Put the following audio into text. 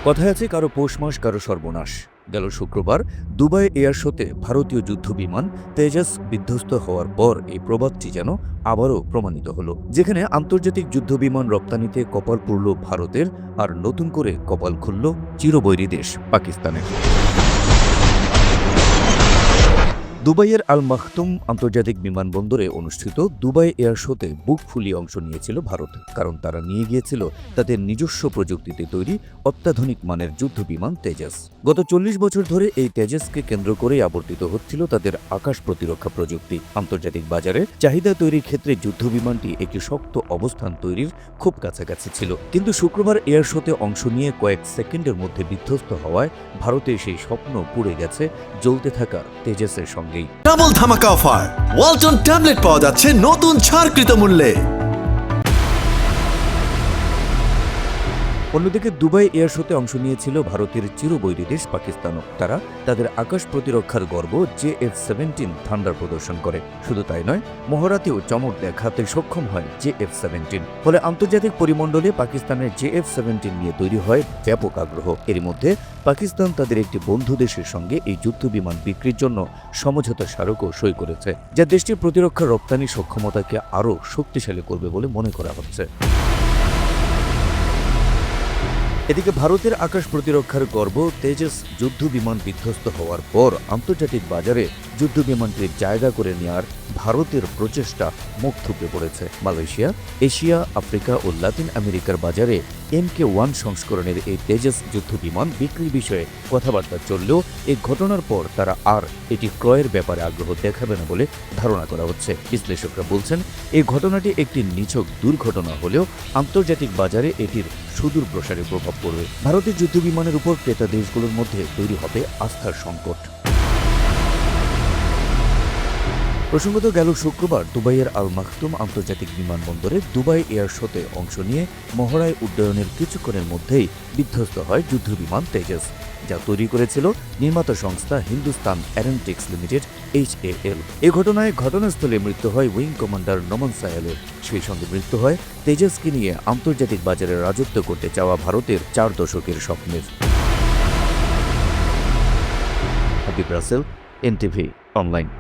কথায় আছে কারো পৌষ মাস কারো সর্বনাশ। গেল শুক্রবার দুবাই এয়ার শোতে ভারতীয় যুদ্ধবিমান তেজাস বিধ্বস্ত হওয়ার পর এই প্রবাদটি যেন আবারও প্রমাণিত হল। যেখানে আন্তর্জাতিক যুদ্ধবিমান রপ্তানিতে কপাল পুড়ল ভারতের, আর নতুন করে কপাল খুলল চিরবৈরী দেশ পাকিস্তানের। দুবাইয়ের আল মাখতুম আন্তর্জাতিক বিমানবন্দরে অনুষ্ঠিত দুবাই এয়ার শোতে বুক ফুলিয়ে অংশ নিয়েছিল ভারত, কারণ তারা নিয়ে গিয়েছিল তাদের নিজস্ব প্রযুক্তিতে তৈরি অত্যাধুনিক মানের যুদ্ধবিমান তেজাস। গত 40 বছর ধরে এই তেজাসকে কেন্দ্র করেই আবর্তিত হচ্ছিল তাদের আকাশ প্রতিরক্ষা প্রযুক্তি। আন্তর্জাতিক বাজারে চাহিদা তৈরির ক্ষেত্রে যুদ্ধবিমানটি একটি শক্ত অবস্থান তৈরির খুব কাছাকাছি ছিল, কিন্তু শুক্রবার এয়ার শোতে অংশ নিয়ে কয়েক সেকেন্ডের মধ্যে বিধ্বস্ত হওয়ায় ভারতে সেই স্বপ্ন পুড়ে গেছে জ্বলতে থাকা তেজাসের সঙ্গে। ডাবল ধামাকা অফার, ওয়ালটন ট্যাবলেট পাওয়া যাচ্ছে নতুন ছাড়কৃত মূল্যে। অন্যদিকে দুবাই এয়ার শোতে অংশ নিয়েছিল ভারতের চিরবৈরী দেশ পাকিস্তানও। তারা তাদের আকাশ প্রতিরক্ষার গর্ব JF-17 থান্ডার প্রদর্শন করে। শুধু তাই নয়, মহড়াতেও চমক দেখাতে সক্ষম হয় JF-17। ফলে আন্তর্জাতিক পরিমণ্ডলে পাকিস্তানের JF-17 নিয়ে তৈরি হয় ব্যাপক আগ্রহ। এর মধ্যে পাকিস্তান তাদের একটি বন্ধু দেশের সঙ্গে এই যুদ্ধবিমান বিক্রির জন্য সমঝোতা স্মারকও সই করেছে, যা দেশটির প্রতিরক্ষা রপ্তানি সক্ষমতাকে আরও শক্তিশালী করবে বলে মনে করা হচ্ছে। এদিকে ভারতের আকাশ প্রতিরক্ষার গর্ব তেজস যুদ্ধবিমান বিধ্বস্ত হওয়ার পর আন্তর্জাতিক বাজারে যুদ্ধবিমানটির জায়গা করে নেওয়ার ভারতের প্রচেষ্টা মুখ থুবড়ে পড়েছে। মালয়েশিয়া, এশিয়া, আফ্রিকা ও লাতিন আমেরিকার বাজারে MK-1 সংস্করণের এই তেজস যুদ্ধবিমান বিক্রির বিষয়ে কথাবার্তা চললেও এই ঘটনার পর তারা আর এটি ক্রয়ের ব্যাপারে আগ্রহ দেখাবে না বলে ধারণা করা হচ্ছে। বিশ্লেষকরা বলছেন, এই ঘটনাটি একটি নিছক দুর্ঘটনা হলেও আন্তর্জাতিক বাজারে এটির সুদূর প্রসারে প্রভাব পড়বে। ভারতের যুদ্ধবিমানের উপর ক্রেতা দেশগুলোর মধ্যে তৈরি হবে আস্থার সংকট। প্রসঙ্গত, গেল শুক্রবার দুবাইয়ের আল মাখতুম আন্তর্জাতিক বিমানবন্দরে দুবাই এয়ার শোতে অংশ নিয়ে মহড়ায় উড্ডয়নের কিছুক্ষণের মধ্যেই বিধ্বস্ত হয় যুদ্ধবিমান তেজস, যা তৈরি করেছিল নির্মাতা সংস্থা হিন্দুস্তান এরোনটিক্স লিমিটেড HAL। এই ঘটনায় ঘটনাস্থলে মৃত্যু হয় উইং কমান্ডার নমন সায়ালের। সেই সঙ্গে মৃত্যু হয় তেজসকে নিয়ে আন্তর্জাতিক বাজারে রাজত্ব করতে চাওয়া ভারতের 4 দশকের স্বপ্নের। Habib Rasel, NTV online.